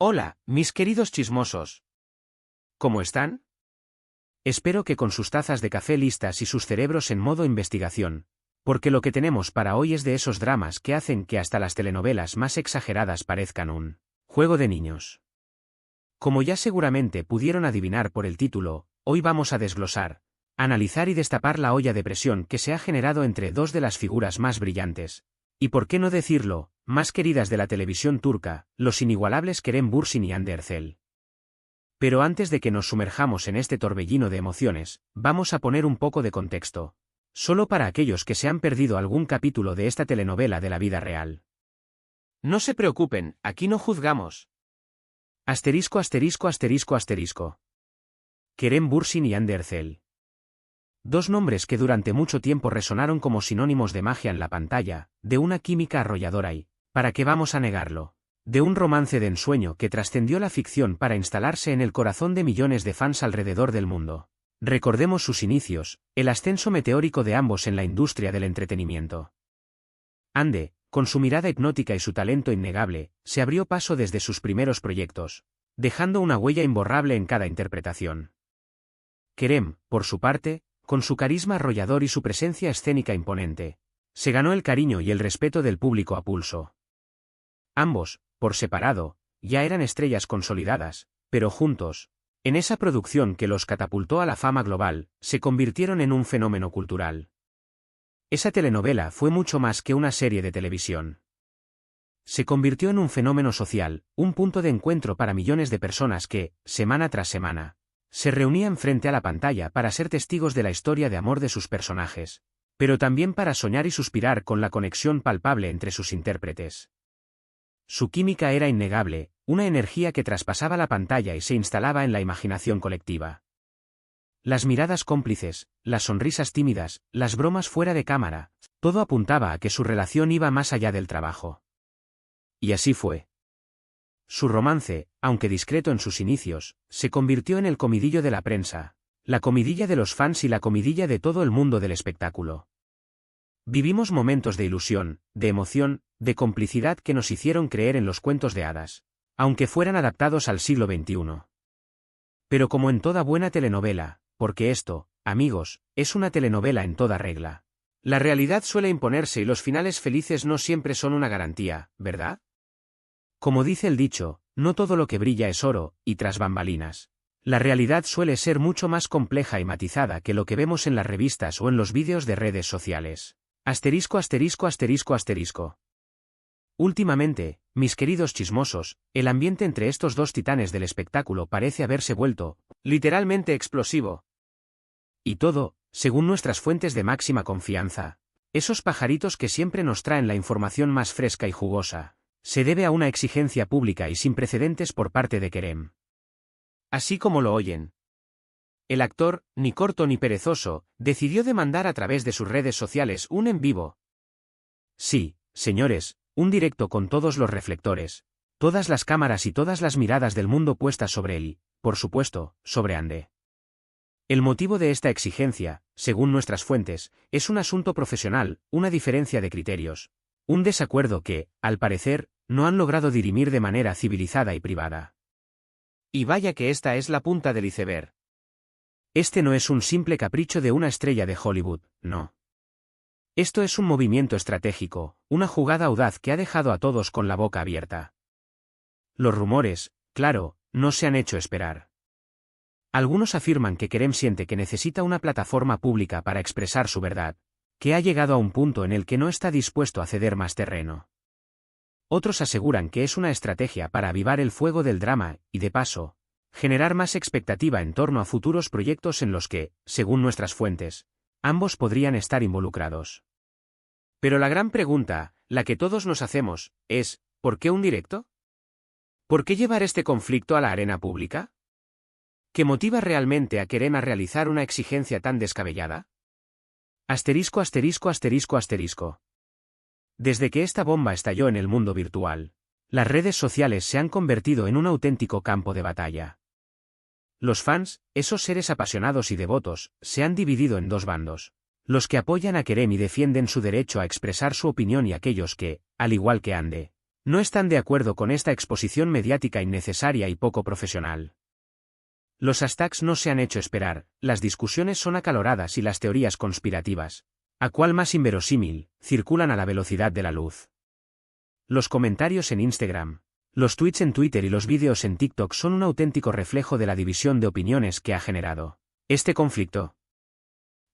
Hola, mis queridos chismosos. ¿Cómo están? Espero que con sus tazas de café listas y sus cerebros en modo investigación, porque lo que tenemos para hoy es de esos dramas que hacen que hasta las telenovelas más exageradas parezcan un juego de niños. Como ya seguramente pudieron adivinar por el título, hoy vamos a desglosar, analizar y destapar la olla de presión que se ha generado entre dos de las figuras más brillantes, y por qué no decirlo, más queridas de la televisión turca, los inigualables Kerem Bürsin y Hande Erçel. Pero antes de que nos sumerjamos en este torbellino de emociones, vamos a poner un poco de contexto, solo para aquellos que se han perdido algún capítulo de esta telenovela de la vida real. No se preocupen, aquí no juzgamos. Asterisco asterisco asterisco asterisco. Kerem Bürsin y Hande Erçel. Dos nombres que durante mucho tiempo resonaron como sinónimos de magia en la pantalla, de una química arrolladora y, ¿para qué vamos a negarlo?, de un romance de ensueño que trascendió la ficción para instalarse en el corazón de millones de fans alrededor del mundo. Recordemos sus inicios, el ascenso meteórico de ambos en la industria del entretenimiento. Hande, con su mirada hipnótica y su talento innegable, se abrió paso desde sus primeros proyectos, dejando una huella imborrable en cada interpretación. Kerem, por su parte, con su carisma arrollador y su presencia escénica imponente, se ganó el cariño y el respeto del público a pulso. Ambos, por separado, ya eran estrellas consolidadas, pero juntos, en esa producción que los catapultó a la fama global, se convirtieron en un fenómeno cultural. Esa telenovela fue mucho más que una serie de televisión. Se convirtió en un fenómeno social, un punto de encuentro para millones de personas que, semana tras semana, se reunían frente a la pantalla para ser testigos de la historia de amor de sus personajes, pero también para soñar y suspirar con la conexión palpable entre sus intérpretes. Su química era innegable, una energía que traspasaba la pantalla y se instalaba en la imaginación colectiva. Las miradas cómplices, las sonrisas tímidas, las bromas fuera de cámara, todo apuntaba a que su relación iba más allá del trabajo. Y así fue. Su romance, aunque discreto en sus inicios, se convirtió en el comidillo de la prensa, la comidilla de los fans y la comidilla de todo el mundo del espectáculo. Vivimos momentos de ilusión, de emoción, de complicidad que nos hicieron creer en los cuentos de hadas, aunque fueran adaptados al siglo XXI. Pero como en toda buena telenovela, porque esto, amigos, es una telenovela en toda regla, la realidad suele imponerse y los finales felices no siempre son una garantía, ¿verdad? Como dice el dicho, no todo lo que brilla es oro, y tras bambalinas, la realidad suele ser mucho más compleja y matizada que lo que vemos en las revistas o en los vídeos de redes sociales. Asterisco asterisco asterisco asterisco. Últimamente, mis queridos chismosos, el ambiente entre estos dos titanes del espectáculo parece haberse vuelto, literalmente explosivo. Y todo, según nuestras fuentes de máxima confianza, esos pajaritos que siempre nos traen la información más fresca y jugosa, se debe a una exigencia pública y sin precedentes por parte de Kerem. Así como lo oyen. El actor, ni corto ni perezoso, decidió demandar a través de sus redes sociales un en vivo. Sí, señores, un directo con todos los reflectores, todas las cámaras y todas las miradas del mundo puestas sobre él y, por supuesto, sobre Hande. El motivo de esta exigencia, según nuestras fuentes, es un asunto profesional, una diferencia de criterios, un desacuerdo que, al parecer, no han logrado dirimir de manera civilizada y privada. Y vaya que esta es la punta del iceberg. Este no es un simple capricho de una estrella de Hollywood, no. Esto es un movimiento estratégico, una jugada audaz que ha dejado a todos con la boca abierta. Los rumores, claro, no se han hecho esperar. Algunos afirman que Kerem siente que necesita una plataforma pública para expresar su verdad, que ha llegado a un punto en el que no está dispuesto a ceder más terreno. Otros aseguran que es una estrategia para avivar el fuego del drama y, de paso, generar más expectativa en torno a futuros proyectos en los que, según nuestras fuentes, ambos podrían estar involucrados. Pero la gran pregunta, la que todos nos hacemos, es, ¿por qué un directo? ¿Por qué llevar este conflicto a la arena pública? ¿Qué motiva realmente a Kerem a realizar una exigencia tan descabellada? Asterisco asterisco asterisco asterisco. Desde que esta bomba estalló en el mundo virtual, las redes sociales se han convertido en un auténtico campo de batalla. Los fans, esos seres apasionados y devotos, se han dividido en dos bandos. Los que apoyan a Kerem y defienden su derecho a expresar su opinión y aquellos que, al igual que Hande, No están de acuerdo con esta exposición mediática innecesaria y poco profesional. Los hashtags no se han hecho esperar, las discusiones son acaloradas y las teorías conspirativas, a cual más inverosímil, circulan a la velocidad de la luz. Los comentarios en Instagram, los tweets en Twitter y los vídeos en TikTok son un auténtico reflejo de la división de opiniones que ha generado este conflicto.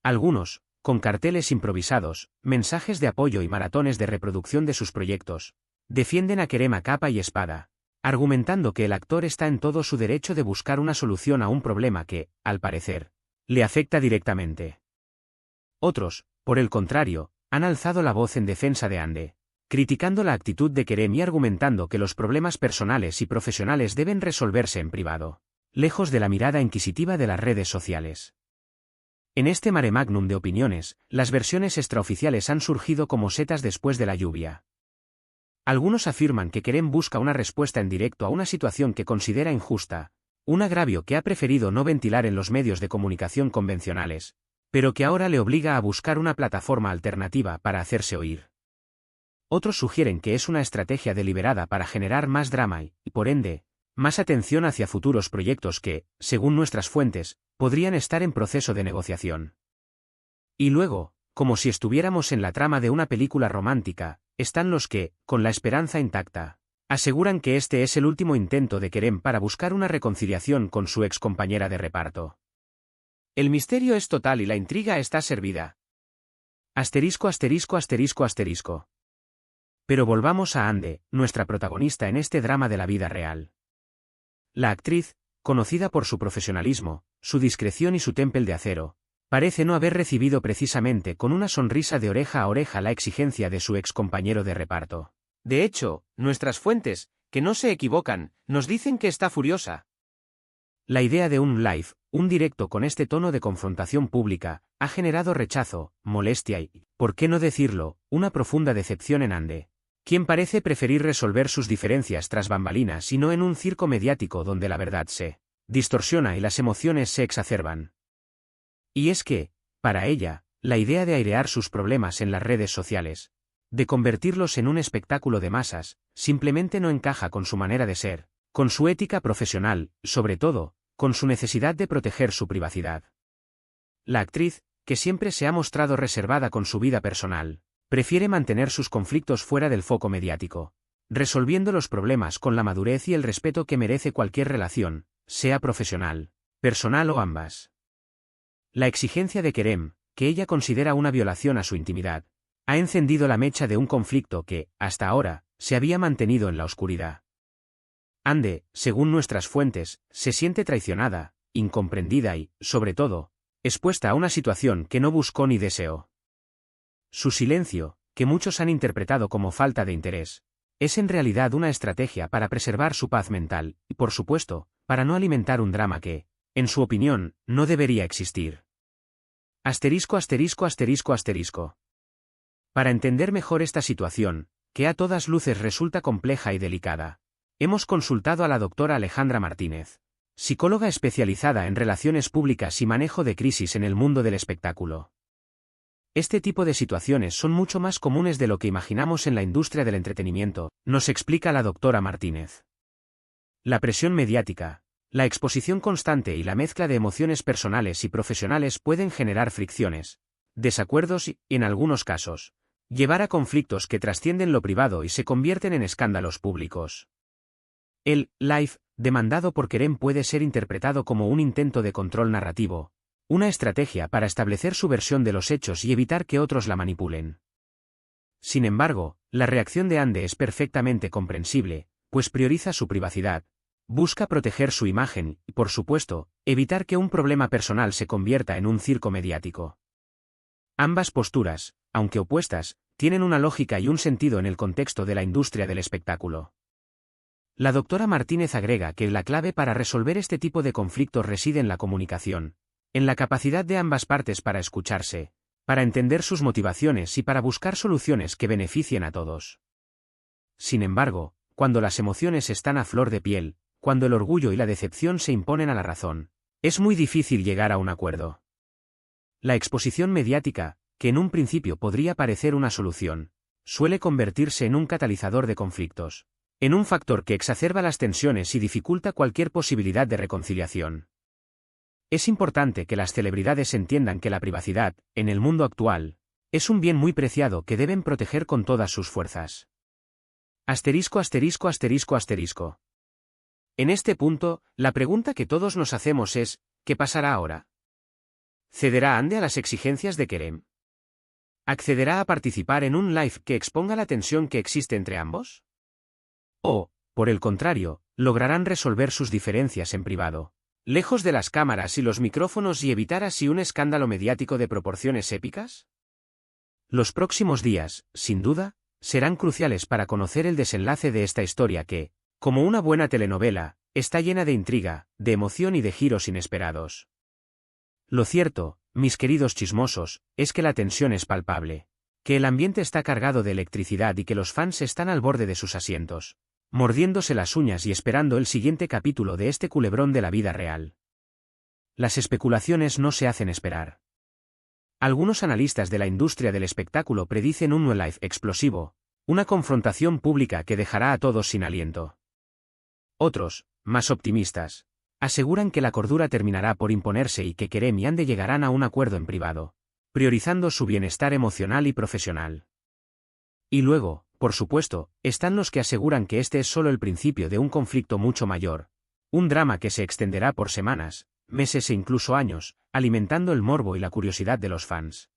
Algunos, con carteles improvisados, mensajes de apoyo y maratones de reproducción de sus proyectos, defienden a Kerem a capa y espada, argumentando que el actor está en todo su derecho de buscar una solución a un problema que, al parecer, le afecta directamente. Otros, por el contrario, han alzado la voz en defensa de Hande, criticando la actitud de Kerem y argumentando que los problemas personales y profesionales deben resolverse en privado, lejos de la mirada inquisitiva de las redes sociales. En este mare magnum de opiniones, las versiones extraoficiales han surgido como setas después de la lluvia. Algunos afirman que Kerem busca una respuesta en directo a una situación que considera injusta, un agravio que ha preferido no ventilar en los medios de comunicación convencionales, pero que ahora le obliga a buscar una plataforma alternativa para hacerse oír. Otros sugieren que es una estrategia deliberada para generar más drama y, por ende, más atención hacia futuros proyectos que, según nuestras fuentes, podrían estar en proceso de negociación. Y luego, como si estuviéramos en la trama de una película romántica, están los que, con la esperanza intacta, aseguran que este es el último intento de Kerem para buscar una reconciliación con su ex compañera de reparto. El misterio es total y la intriga está servida. Asterisco asterisco asterisco asterisco. Pero volvamos a Hande, nuestra protagonista en este drama de la vida real. La actriz, conocida por su profesionalismo, su discreción y su temple de acero, parece no haber recibido precisamente con una sonrisa de oreja a oreja la exigencia de su ex compañero de reparto. De hecho, nuestras fuentes, que no se equivocan, nos dicen que está furiosa. La idea de un live, un directo con este tono de confrontación pública, ha generado rechazo, molestia y, por qué no decirlo, una profunda decepción en Hande, quien parece preferir resolver sus diferencias tras bambalinas y no en un circo mediático donde la verdad se distorsiona y las emociones se exacerban. Y es que, para ella, la idea de airear sus problemas en las redes sociales, de convertirlos en un espectáculo de masas, simplemente no encaja con su manera de ser, con su ética profesional, sobre todo, con su necesidad de proteger su privacidad. La actriz, que siempre se ha mostrado reservada con su vida personal, prefiere mantener sus conflictos fuera del foco mediático, resolviendo los problemas con la madurez y el respeto que merece cualquier relación, sea profesional, personal o ambas. La exigencia de Kerem, que ella considera una violación a su intimidad, ha encendido la mecha de un conflicto que, hasta ahora, se había mantenido en la oscuridad. Hande, según nuestras fuentes, se siente traicionada, incomprendida y, sobre todo, expuesta a una situación que no buscó ni deseó. Su silencio, que muchos han interpretado como falta de interés, es en realidad una estrategia para preservar su paz mental y, por supuesto, para no alimentar un drama que, en su opinión, no debería existir. Asterisco asterisco asterisco asterisco. Para entender mejor esta situación, que a todas luces resulta compleja y delicada, hemos consultado a la doctora Alejandra Martínez, psicóloga especializada en relaciones públicas y manejo de crisis en el mundo del espectáculo. Este tipo de situaciones son mucho más comunes de lo que imaginamos en la industria del entretenimiento, nos explica la doctora Martínez. La presión mediática, la exposición constante y la mezcla de emociones personales y profesionales pueden generar fricciones, desacuerdos y, en algunos casos, llevar a conflictos que trascienden lo privado y se convierten en escándalos públicos. El live, demandado por Kerem, puede ser interpretado como un intento de control narrativo, una estrategia para establecer su versión de los hechos y evitar que otros la manipulen. Sin embargo, la reacción de Hande es perfectamente comprensible, pues prioriza su privacidad, busca proteger su imagen y, por supuesto, evitar que un problema personal se convierta en un circo mediático. Ambas posturas, aunque opuestas, tienen una lógica y un sentido en el contexto de la industria del espectáculo. La doctora Martínez agrega que la clave para resolver este tipo de conflictos reside en la comunicación, en la capacidad de ambas partes para escucharse, para entender sus motivaciones y para buscar soluciones que beneficien a todos. Sin embargo, cuando las emociones están a flor de piel, cuando el orgullo y la decepción se imponen a la razón, es muy difícil llegar a un acuerdo. La exposición mediática, que en un principio podría parecer una solución, suele convertirse en un catalizador de conflictos, en un factor que exacerba las tensiones y dificulta cualquier posibilidad de reconciliación. Es importante que las celebridades entiendan que la privacidad, en el mundo actual, es un bien muy preciado que deben proteger con todas sus fuerzas. Asterisco, asterisco, asterisco, asterisco. En este punto, la pregunta que todos nos hacemos es, ¿qué pasará ahora? ¿Cederá Ande a las exigencias de Kerem? ¿Accederá a participar en un live que exponga la tensión que existe entre ambos? ¿O, por el contrario, lograrán resolver sus diferencias en privado, lejos de las cámaras y los micrófonos y evitar así un escándalo mediático de proporciones épicas? Los próximos días, sin duda, serán cruciales para conocer el desenlace de esta historia que, como una buena telenovela, está llena de intriga, de emoción y de giros inesperados. Lo cierto, mis queridos chismosos, es que la tensión es palpable, que el ambiente está cargado de electricidad y que los fans están al borde de sus asientos, mordiéndose las uñas y esperando el siguiente capítulo de este culebrón de la vida real. Las especulaciones no se hacen esperar. Algunos analistas de la industria del espectáculo predicen un live explosivo, una confrontación pública que dejará a todos sin aliento. Otros, más optimistas, aseguran que la cordura terminará por imponerse y que Kerem y Ande llegarán a un acuerdo en privado, priorizando su bienestar emocional y profesional. Y luego, por supuesto, están los que aseguran que este es solo el principio de un conflicto mucho mayor, un drama que se extenderá por semanas, meses e incluso años, alimentando el morbo y la curiosidad de los fans.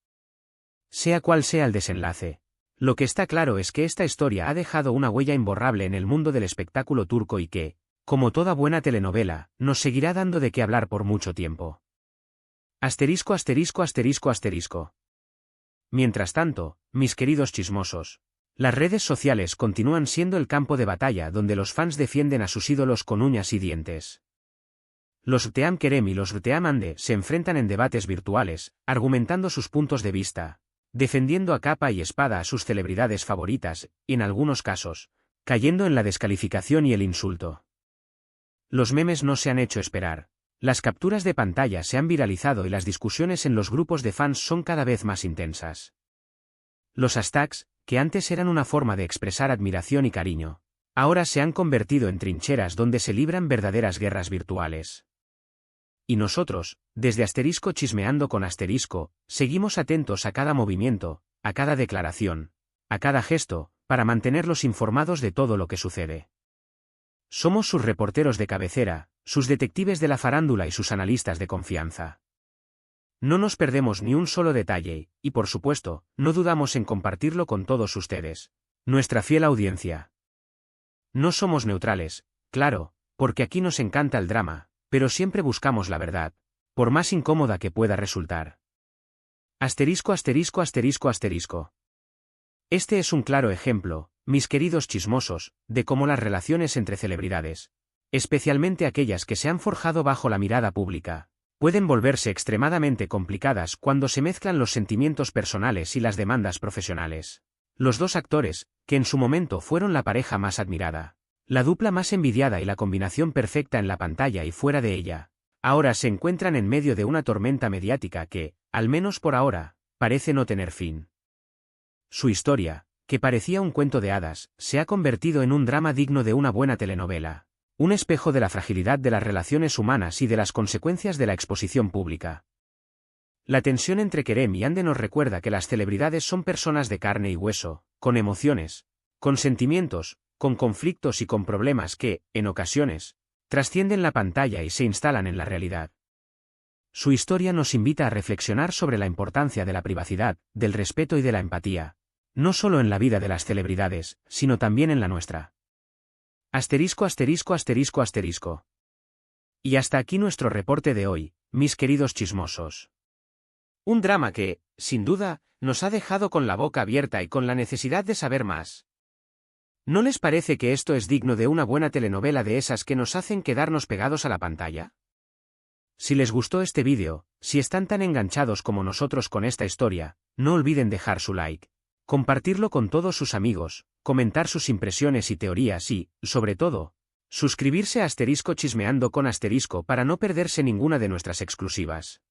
Sea cual sea el desenlace, lo que está claro es que esta historia ha dejado una huella imborrable en el mundo del espectáculo turco y que, como toda buena telenovela, nos seguirá dando de qué hablar por mucho tiempo. Asterisco, asterisco, asterisco, asterisco. Mientras tanto, mis queridos chismosos, las redes sociales continúan siendo el campo de batalla donde los fans defienden a sus ídolos con uñas y dientes. Los Rteam Kerem y los Rteam Ande se enfrentan en debates virtuales, argumentando sus puntos de vista, defendiendo a capa y espada a sus celebridades favoritas, y en algunos casos, cayendo en la descalificación y el insulto. Los memes no se han hecho esperar, las capturas de pantalla se han viralizado y las discusiones en los grupos de fans son cada vez más intensas. Los hashtags, que antes eran una forma de expresar admiración y cariño, ahora se han convertido en trincheras donde se libran verdaderas guerras virtuales. Y nosotros, desde Asterisco Chismeando con Asterisco, seguimos atentos a cada movimiento, a cada declaración, a cada gesto, para mantenerlos informados de todo lo que sucede. Somos sus reporteros de cabecera, sus detectives de la farándula y sus analistas de confianza. No nos perdemos ni un solo detalle, y por supuesto, no dudamos en compartirlo con todos ustedes, nuestra fiel audiencia. No somos neutrales, claro, porque aquí nos encanta el drama, pero siempre buscamos la verdad, por más incómoda que pueda resultar. Asterisco, asterisco, asterisco, asterisco. Este es un claro ejemplo, mis queridos chismosos, de cómo las relaciones entre celebridades, especialmente aquellas que se han forjado bajo la mirada pública, pueden volverse extremadamente complicadas cuando se mezclan los sentimientos personales y las demandas profesionales. Los dos actores, que en su momento fueron la pareja más admirada, la dupla más envidiada y la combinación perfecta en la pantalla y fuera de ella, ahora se encuentran en medio de una tormenta mediática que, al menos por ahora, parece no tener fin. Su historia, que parecía un cuento de hadas, se ha convertido en un drama digno de una buena telenovela, un espejo de la fragilidad de las relaciones humanas y de las consecuencias de la exposición pública. La tensión entre Kerem y Ande nos recuerda que las celebridades son personas de carne y hueso, con emociones, con sentimientos, con conflictos y con problemas que, en ocasiones, trascienden la pantalla y se instalan en la realidad. Su historia nos invita a reflexionar sobre la importancia de la privacidad, del respeto y de la empatía, no solo en la vida de las celebridades, sino también en la nuestra. Asterisco, asterisco, asterisco, asterisco. Y hasta aquí nuestro reporte de hoy, mis queridos chismosos. Un drama que, sin duda, nos ha dejado con la boca abierta y con la necesidad de saber más. ¿No les parece que esto es digno de una buena telenovela de esas que nos hacen quedarnos pegados a la pantalla? Si les gustó este vídeo, si están tan enganchados como nosotros con esta historia, no olviden dejar su like, compartirlo con todos sus amigos, comentar sus impresiones y teorías y, sobre todo, suscribirse a Asterisco Chismeando con Asterisco para no perderse ninguna de nuestras exclusivas.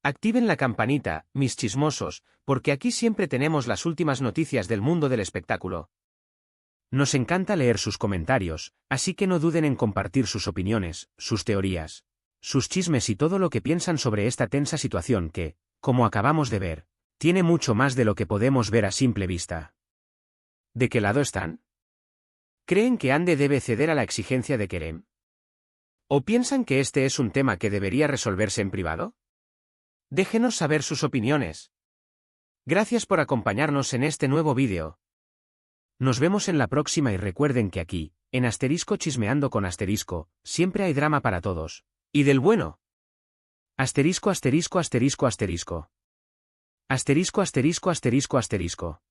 Activen la campanita, mis chismosos, porque aquí siempre tenemos las últimas noticias del mundo del espectáculo. Nos encanta leer sus comentarios, así que no duden en compartir sus opiniones, sus teorías, sus chismes y todo lo que piensan sobre esta tensa situación que, como acabamos de ver, tiene mucho más de lo que podemos ver a simple vista. ¿De qué lado están? ¿Creen que Ande debe ceder a la exigencia de Kerem? ¿O piensan que este es un tema que debería resolverse en privado? Déjenos saber sus opiniones. Gracias por acompañarnos en este nuevo vídeo. Nos vemos en la próxima y recuerden que aquí, en Asterisco Chismeando con Asterisco, siempre hay drama para todos. Y del bueno. Asterisco asterisco asterisco asterisco. Asterisco asterisco asterisco asterisco.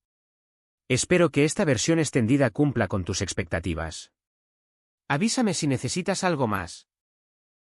Espero que esta versión extendida cumpla con tus expectativas. Avísame si necesitas algo más.